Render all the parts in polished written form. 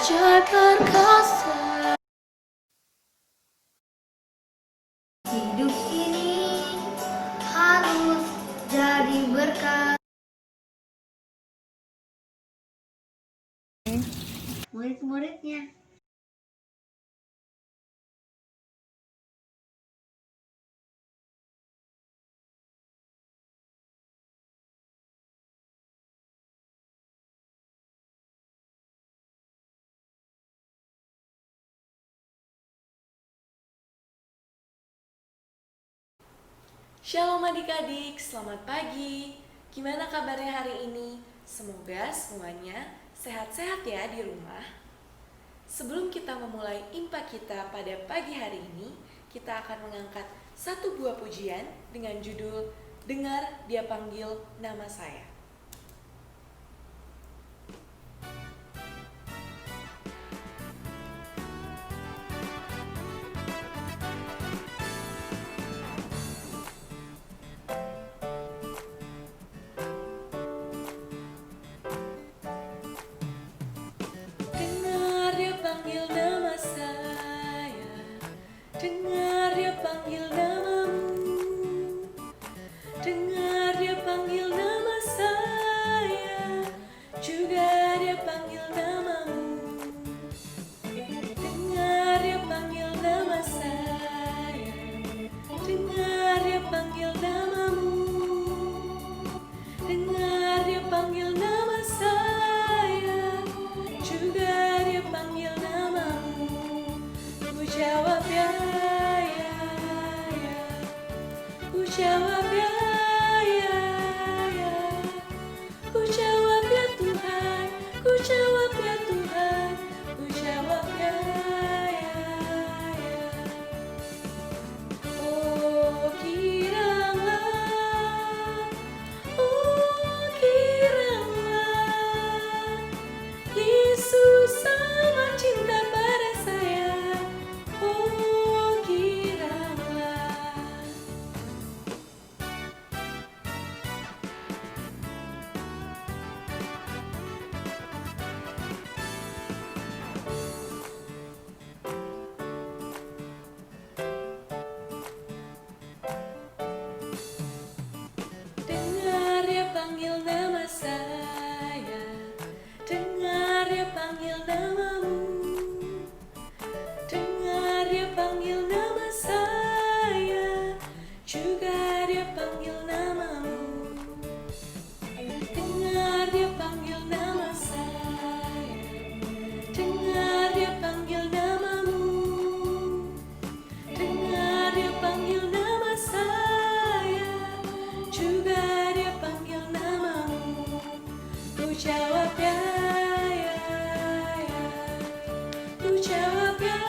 Jakarta. Hidup ini harus jadi berkah. Murid-muridnya. Shalom adik-adik, selamat pagi. Gimana kabarnya hari ini? Semoga semuanya sehat-sehat ya di rumah. Sebelum kita memulai impa kita pada pagi hari ini, kita akan mengangkat satu buah pujian dengan judul Dengar Dia Panggil Nama Saya. Dengar Dia panggil nama saya, dengar Dia panggil namamu, dengar Dia panggil nama saya, juga Dia panggil namamu. Dengar Dia panggil nama saya, dengar Dia panggil namamu, dengar Dia panggil nama saya, juga Dia panggil namamu. Ku jawab ya, ku jawab ya, ku jawab ya Tuhan, ku jawab ya Tuhan, ku jawab ya. Oh kiranya Yesus sangat cinta pada saya. Oh kiranya. Dengar Dia panggil nama saya, dengar Dia panggil namamu, dengar Dia panggil nama saya, juga Dia panggil namamu. Dengar Dia panggil nama saya, dengar Dia panggil namamu, dengar Dia panggil nama saya, juga Dia panggil namamu. Ku jawab ya, ku jawab ya,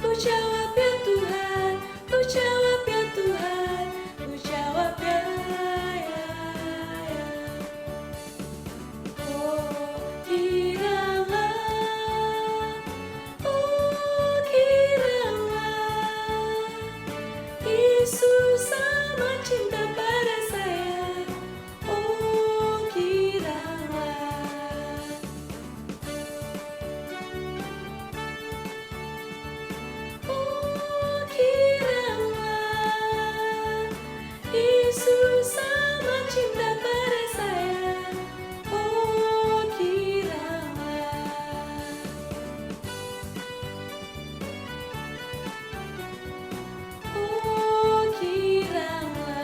ku jawab ya Tuhan, ku jawab ya Tuhan, ku jawab ya. Oh kiranya Yesus sangat cinta pada saya. Oh kiranya. Oh kiranya Yesus sangat cinta pada saya. Oh kiranya. Oh kiranya.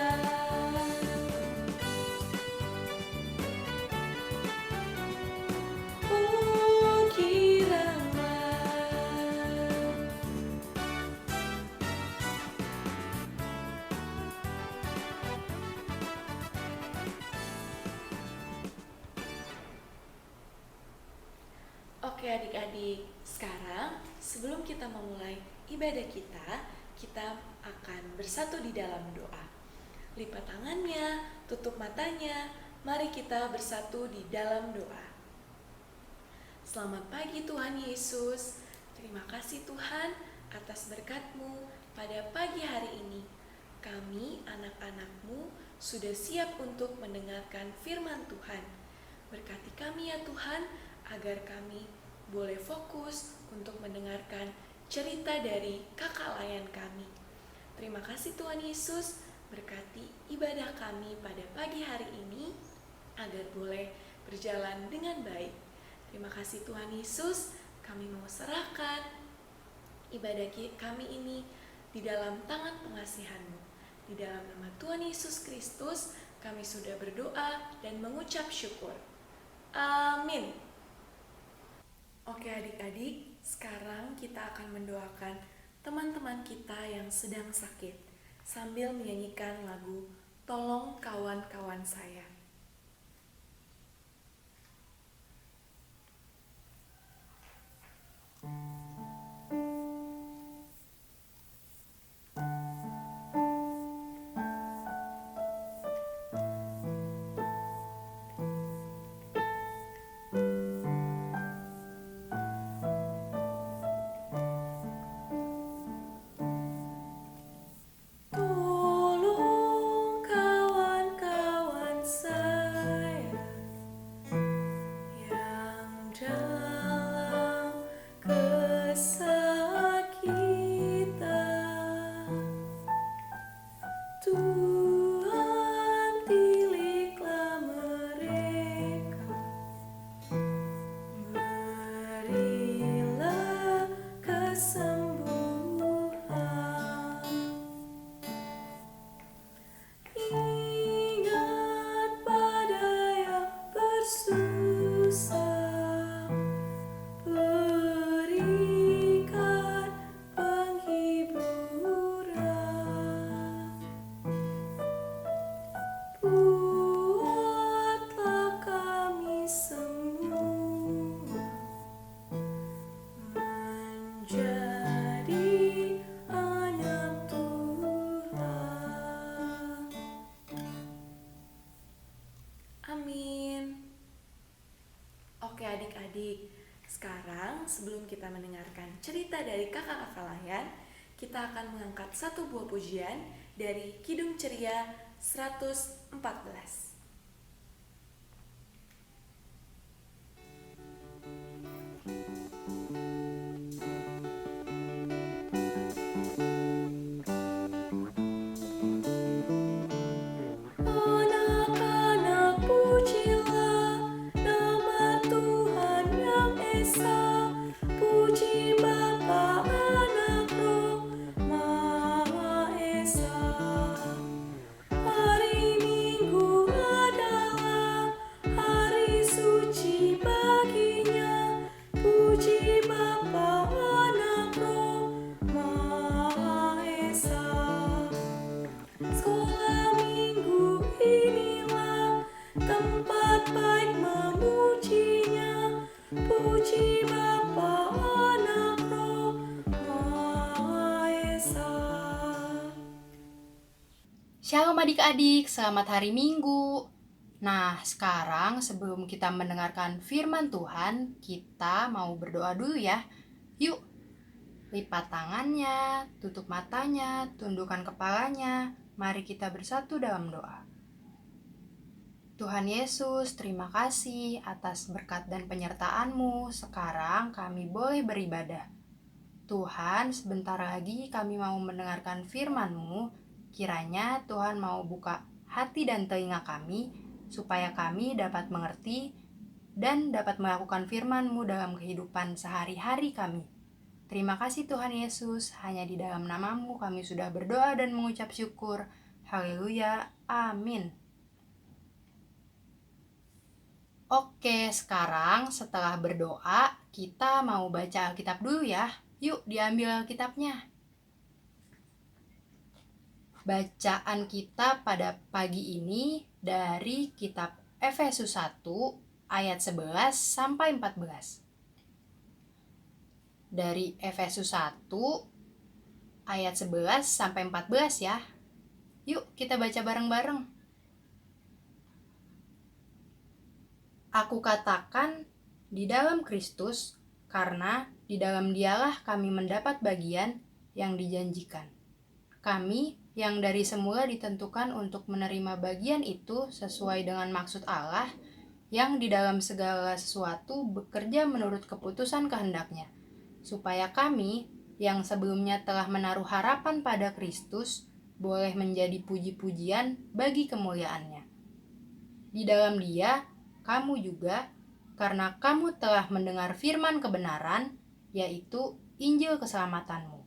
Oh kiranya. Oke adik-adik, sekarang sebelum kita memulai ibadah kita akan bersatu di dalam doa. Lipat tangannya, tutup matanya, mari kita bersatu di dalam doa. Selamat pagi Tuhan Yesus, terima kasih Tuhan atas berkat-Mu pada pagi hari ini. Kami anak-anak-Mu sudah siap untuk mendengarkan firman Tuhan. Berkati kami ya Tuhan, agar kami boleh fokus untuk mendengarkan cerita dari kakak layan kami. Terima kasih Tuhan Yesus, berkati ibadah kami pada pagi hari ini, agar boleh berjalan dengan baik. Terima kasih Tuhan Yesus, kami mau serahkan ibadah kami ini di dalam tangan pengasihan-Mu. Di dalam nama Tuhan Yesus Kristus, kami sudah berdoa dan mengucap syukur. Amin. Oke adik-adik, sekarang kita akan mendoakan teman-teman kita yang sedang sakit sambil menyanyikan lagu Tolong Kawan-Kawan Saya. Tolong kawan-kawan saya yang dalam kesakitan. Tuhan tiliklah mereka, berilah kesembuhan. Ingat pada yang bersusah, berikan penghiburan. Buatlah kami semua menjadi anak Tuhan. Amin. Oke adik-adik, sekarang sebelum kita mendengarkan cerita dari kakak-kakak layan, kita akan mengangkat satu buah pujian dari Kidung Ceria 114. Anak-anak pujilah nama Tuhan yang esa, puji Bapa Anak Roh Maha Esa. Hari Minggu adalah hari suci baginya, puji Bapa Anak Roh Maha Esa. Sekolah minggu inilah tempat baik memujinya, puji Bapa Anak Roh Maha Esa. Shalom adik-adik, selamat hari Minggu. Nah, sekarang sebelum kita mendengarkan firman Tuhan, kita mau berdoa dulu ya. Yuk, lipat tangannya, tutup matanya, tundukkan kepalanya. Mari kita bersatu dalam doa. Tuhan Yesus, terima kasih atas berkat dan penyertaan-Mu. Sekarang kami boleh beribadah. Tuhan, sebentar lagi kami mau mendengarkan firman-Mu. Kiranya Tuhan mau buka hati dan telinga kami, supaya kami dapat mengerti dan dapat melakukan firman-Mu dalam kehidupan sehari-hari kami. Terima kasih Tuhan Yesus, hanya di dalam nama-Mu kami sudah berdoa dan mengucap syukur. Haleluya, amin. Oke, sekarang setelah berdoa, kita mau baca Alkitab dulu ya. Yuk, diambil Alkitabnya. Bacaan kita pada pagi ini dari kitab Efesus 1 ayat 11 sampai 14. Dari Efesus 1 ayat 11 sampai 14 ya. Yuk kita baca bareng-bareng. Aku katakan di dalam Kristus, karena di dalam Dialah kami mendapat bagian yang dijanjikan. Kami yang dari semula ditentukan untuk menerima bagian itu sesuai dengan maksud Allah yang di dalam segala sesuatu bekerja menurut keputusan kehendaknya, supaya kami yang sebelumnya telah menaruh harapan pada Kristus boleh menjadi puji-pujian bagi kemuliaannya. Di dalam Dia, kamu juga, karena kamu telah mendengar firman kebenaran, yaitu Injil keselamatanmu.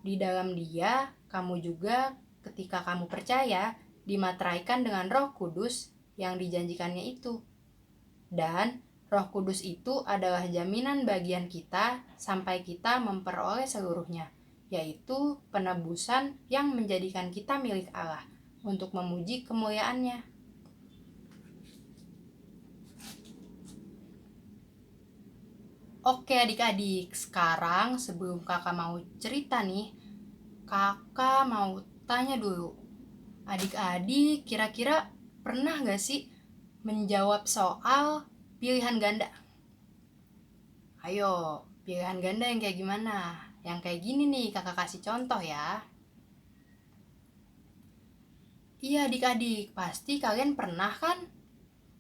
Di dalam Dia, kamu juga ketika kamu percaya, dimateraikan dengan Roh Kudus yang dijanjikannya itu. Dan Roh Kudus itu adalah jaminan bagian kita sampai kita memperoleh seluruhnya, yaitu penebusan yang menjadikan kita milik Allah untuk memuji kemuliaannya. Oke adik-adik, sekarang sebelum kakak mau cerita nih, kakak mau tanya dulu. Adik-adik kira-kira pernah gak sih menjawab soal pilihan ganda? Ayo, pilihan ganda yang kayak gimana? Yang kayak gini nih, kakak kasih contoh ya. Iya adik-adik, pasti kalian pernah kan?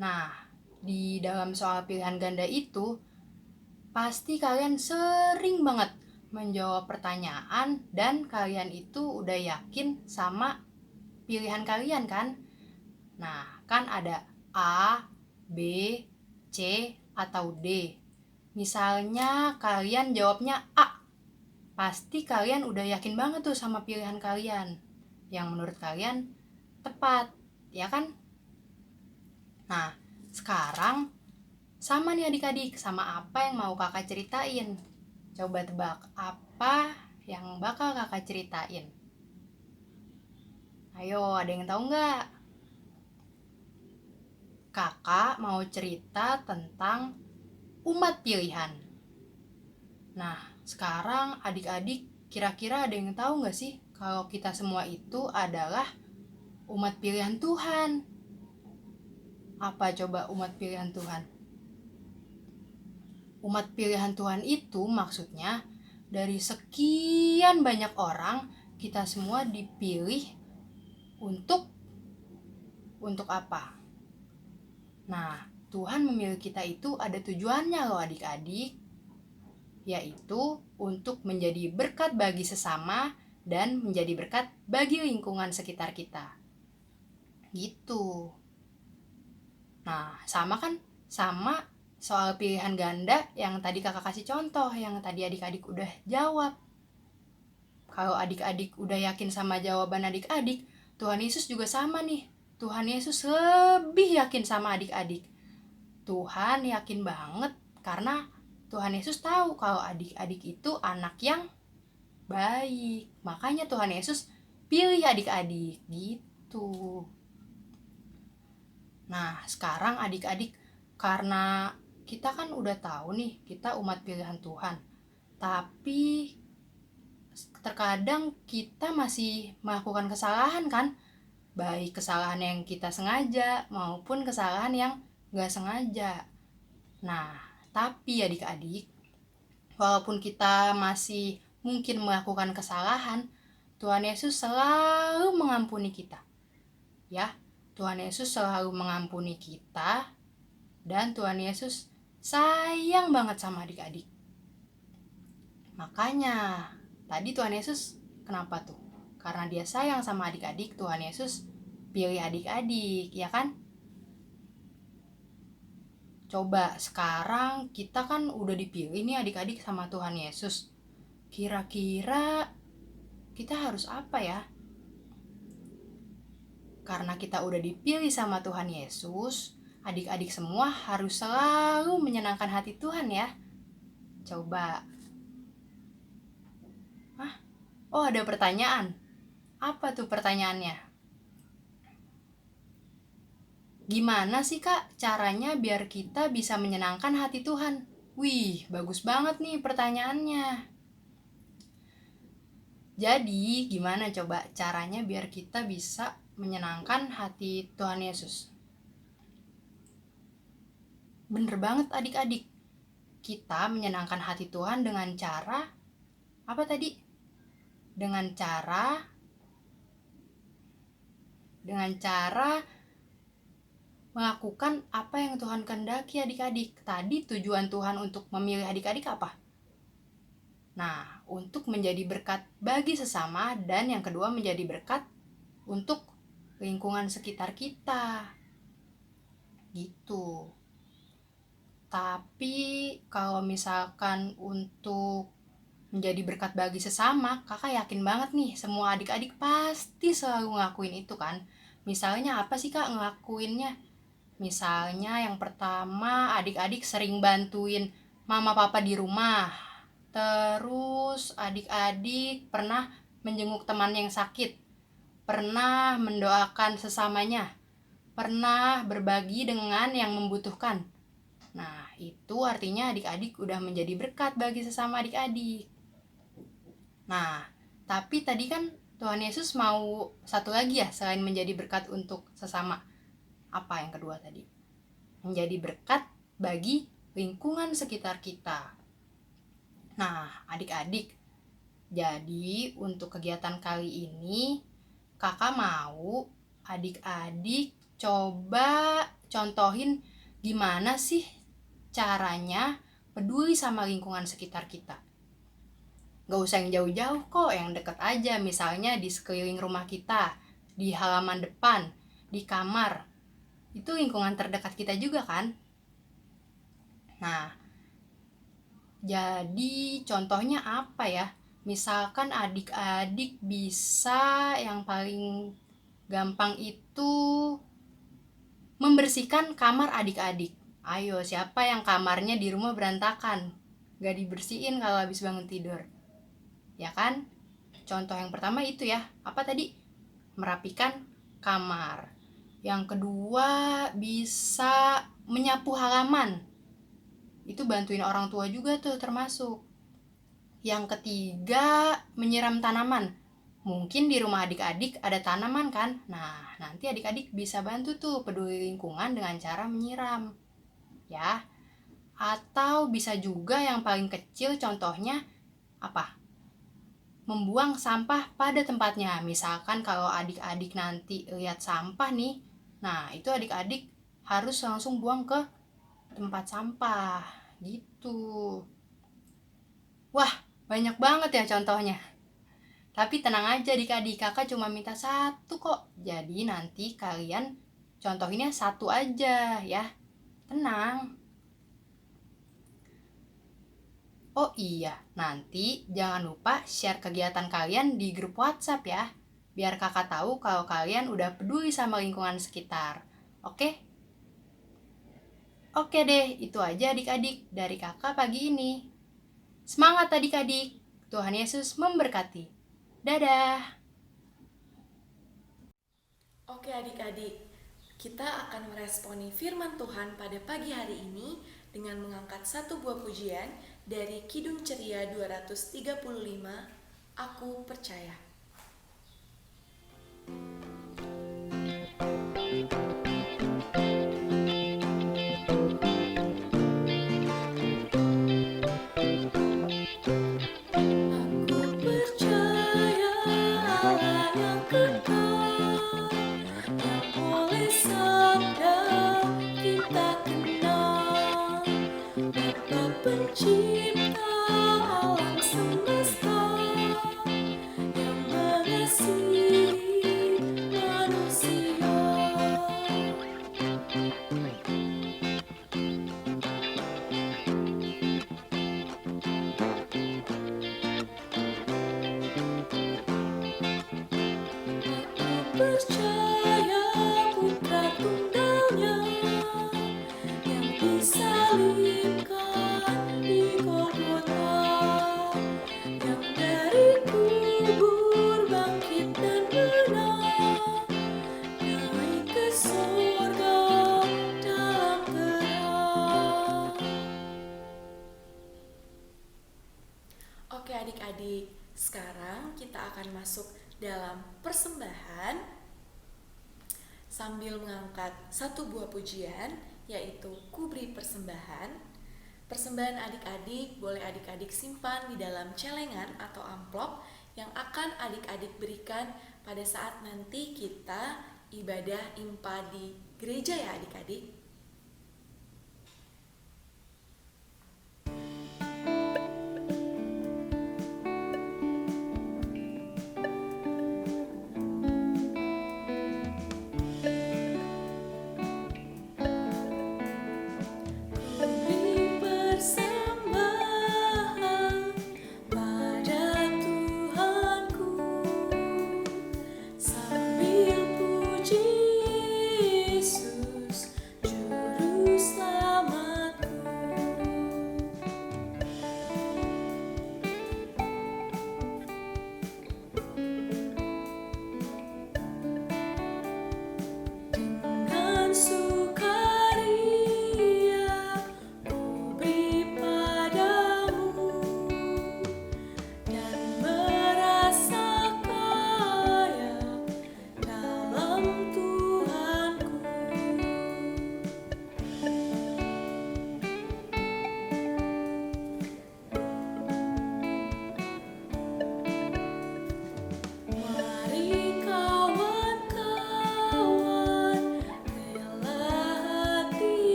Nah, di dalam soal pilihan ganda itu, pasti kalian sering banget menjawab pertanyaan dan kalian itu udah yakin sama pilihan kalian kan? Nah, kan ada A, B, C, atau D. Misalnya kalian jawabnya A, pasti kalian udah yakin banget tuh sama pilihan kalian yang menurut kalian tepat, ya kan? Nah, sekarang sama nih adik-adik, sama apa yang mau kakak ceritain? Coba tebak, apa yang bakal kakak ceritain? Ayo, ada yang tahu nggak? Kakak mau cerita tentang umat pilihan. Nah, sekarang adik-adik kira-kira ada yang tahu nggak sih kalau kita semua itu adalah umat pilihan Tuhan? Apa coba umat pilihan Tuhan? Umat pilihan Tuhan itu maksudnya dari sekian banyak orang kita semua dipilih untuk apa? Nah, Tuhan memilih kita itu ada tujuannya loh adik-adik, yaitu untuk menjadi berkat bagi sesama dan menjadi berkat bagi lingkungan sekitar kita. Gitu. Nah, sama kan? Sama soal pilihan ganda yang tadi kakak kasih contoh, yang tadi adik-adik udah jawab. Kalau adik-adik udah yakin sama jawaban adik-adik, Tuhan Yesus juga sama nih. Tuhan Yesus lebih yakin sama adik-adik. Tuhan yakin banget karena Tuhan Yesus tahu kalau adik-adik itu anak yang baik. Makanya Tuhan Yesus pilih adik-adik gitu. Nah, sekarang adik-adik, karena kita kan udah tahu nih, kita umat pilihan Tuhan. Tapi terkadang kita masih melakukan kesalahan kan? Baik kesalahan yang kita sengaja maupun kesalahan yang gak sengaja. Nah, tapi adik-adik, walaupun kita masih mungkin melakukan kesalahan, Tuhan Yesus selalu mengampuni kita. Ya, Tuhan Yesus selalu mengampuni kita dan Tuhan Yesus sayang banget sama adik-adik. Makanya, tadi Tuhan Yesus kenapa tuh? Karena dia sayang sama adik-adik, Tuhan Yesus pilih adik-adik, ya kan? Coba sekarang kita kan udah dipilih nih adik-adik sama Tuhan Yesus. Kira-kira kita harus apa ya? Karena kita udah dipilih sama Tuhan Yesus, adik-adik semua harus selalu menyenangkan hati Tuhan ya. Coba. Oh, ada pertanyaan. Apa tuh pertanyaannya? Gimana sih Kak caranya biar kita bisa menyenangkan hati Tuhan? Wih, bagus banget nih pertanyaannya. Jadi, gimana coba caranya biar kita bisa menyenangkan hati Tuhan Yesus? Bener banget adik-adik. Kita menyenangkan hati Tuhan dengan cara apa tadi? Dengan cara melakukan apa yang Tuhan kehendaki adik-adik. Tadi tujuan Tuhan untuk memilih adik-adik apa? Nah, untuk menjadi berkat bagi sesama, dan yang kedua menjadi berkat untuk lingkungan sekitar kita. Gitu. Tapi kalau misalkan untuk menjadi berkat bagi sesama, kakak yakin banget nih semua adik-adik pasti selalu ngelakuin itu kan. Misalnya apa sih kak ngelakuinnya? Misalnya yang pertama, adik-adik sering bantuin mama papa di rumah. Terus adik-adik pernah menjenguk teman yang sakit, pernah mendoakan sesamanya, pernah berbagi dengan yang membutuhkan. Nah, itu artinya adik-adik udah menjadi berkat bagi sesama adik-adik. Nah, tapi tadi kan Tuhan Yesus mau satu lagi ya selain menjadi berkat untuk sesama. Apa yang kedua tadi? Menjadi berkat bagi lingkungan sekitar kita. Nah, adik-adik, jadi untuk kegiatan kali ini kakak mau adik-adik coba contohin gimana sih caranya peduli sama lingkungan sekitar kita. Gak usah yang jauh-jauh kok, yang deket aja. Misalnya di sekeliling rumah kita, di halaman depan, di kamar. Itu lingkungan terdekat kita juga kan? Nah, jadi contohnya apa ya? Misalkan adik-adik bisa yang paling gampang itu membersihkan kamar adik-adik. Ayo, siapa yang kamarnya di rumah berantakan? Gak dibersihin kalau habis bangun tidur. Ya kan? Contoh yang pertama itu ya. Apa tadi? Merapikan kamar. Yang kedua bisa menyapu halaman. Itu bantuin orang tua juga tuh termasuk. Yang ketiga menyiram tanaman. Mungkin di rumah adik-adik ada tanaman kan? Nah, nanti adik-adik bisa bantu tuh peduli lingkungan dengan cara menyiram. Ya. Atau bisa juga yang paling kecil contohnya apa? Membuang sampah pada tempatnya. Misalkan kalau adik-adik nanti lihat sampah nih, nah itu adik-adik harus langsung buang ke tempat sampah gitu. Wah, banyak banget ya contohnya. Tapi tenang aja adik-adik, kakak cuma minta satu kok. Jadi nanti kalian contohinnya satu aja ya. Tenang. Oh iya, nanti jangan lupa share kegiatan kalian di grup WhatsApp ya. Biar kakak tahu kalau kalian udah peduli sama lingkungan sekitar. Oke? Oke deh, itu aja adik-adik dari kakak pagi ini. Semangat adik-adik, Tuhan Yesus memberkati. Dadah! Oke adik-adik, kita akan meresponi firman Tuhan pada pagi hari ini dengan mengangkat satu buah pujian dari Kidung Ceria 235, Aku Percaya. Pencipta alam semesta yang mengasihi manusia. Aku percaya Putra Tunggalnya yang disalibkan di Golgota, yang dari kubur bangkit dan menang, naik ke surga dalam terang. Oke adik-adik, sekarang kita akan masuk dalam persembahan sambil mengangkat satu buah pujian, yaitu Kuberi Persembahan. Persembahan adik-adik boleh adik-adik simpan di dalam celengan atau amplop yang akan adik-adik berikan pada saat nanti kita ibadah IMPA di gereja ya adik-adik.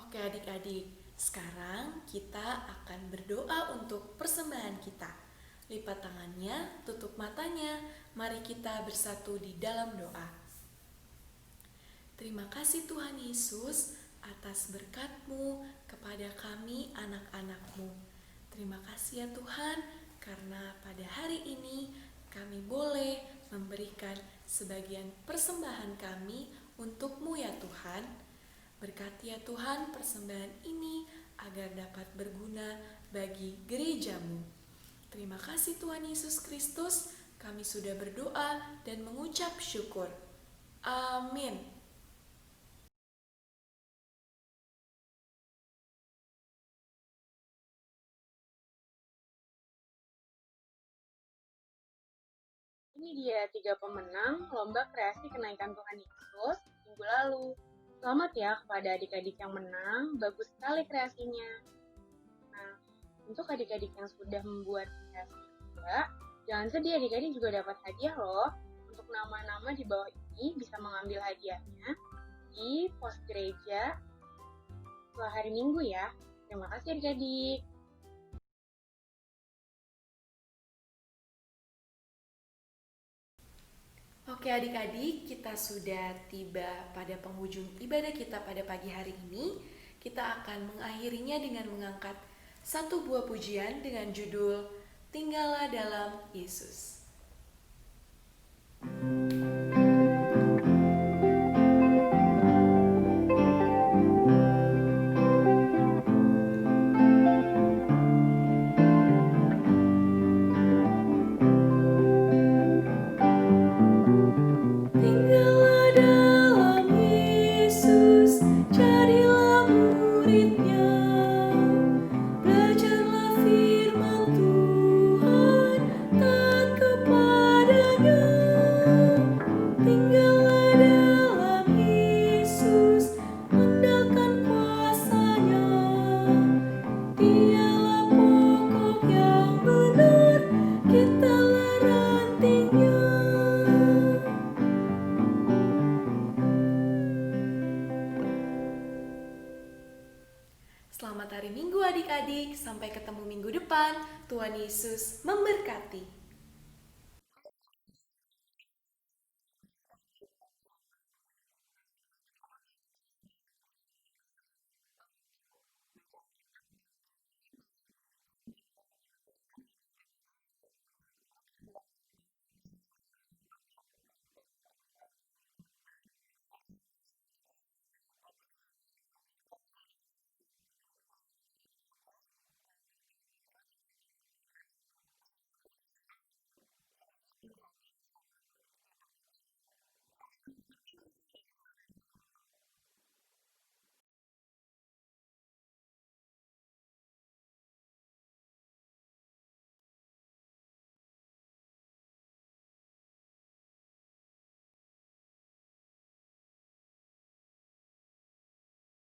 Oke adik-adik, sekarang kita akan berdoa untuk persembahan kita. Lipat tangannya, tutup matanya, mari kita bersatu di dalam doa. Terima kasih Tuhan Yesus atas berkat-Mu kepada kami anak-anak-Mu. Terima kasih ya Tuhan, karena pada hari ini kami boleh memberikan sebagian persembahan kami untuk-Mu ya Tuhan. Berkati ya Tuhan persembahan ini agar dapat berguna bagi gereja-Mu. Terima kasih Tuhan Yesus Kristus, kami sudah berdoa dan mengucap syukur. Amin. Ini dia 3 pemenang Lomba Kreasi Kenaikan Tuhan Yesus minggu lalu. Selamat ya kepada adik-adik yang menang, bagus sekali kreasinya. Nah, untuk adik-adik yang sudah membuat kreasi juga, jangan sedih, adik-adik juga dapat hadiah loh. Untuk nama-nama di bawah ini bisa mengambil hadiahnya di pos gereja setelah hari Minggu ya. Terima kasih adik-adik. Oke adik-adik, kita sudah tiba pada penghujung ibadah kita pada pagi hari ini. Kita akan mengakhirinya dengan mengangkat satu buah pujian dengan judul Tinggallah dalam Yesus. Selamat hari Minggu adik-adik, sampai ketemu minggu depan. Tuhan Yesus memberkati.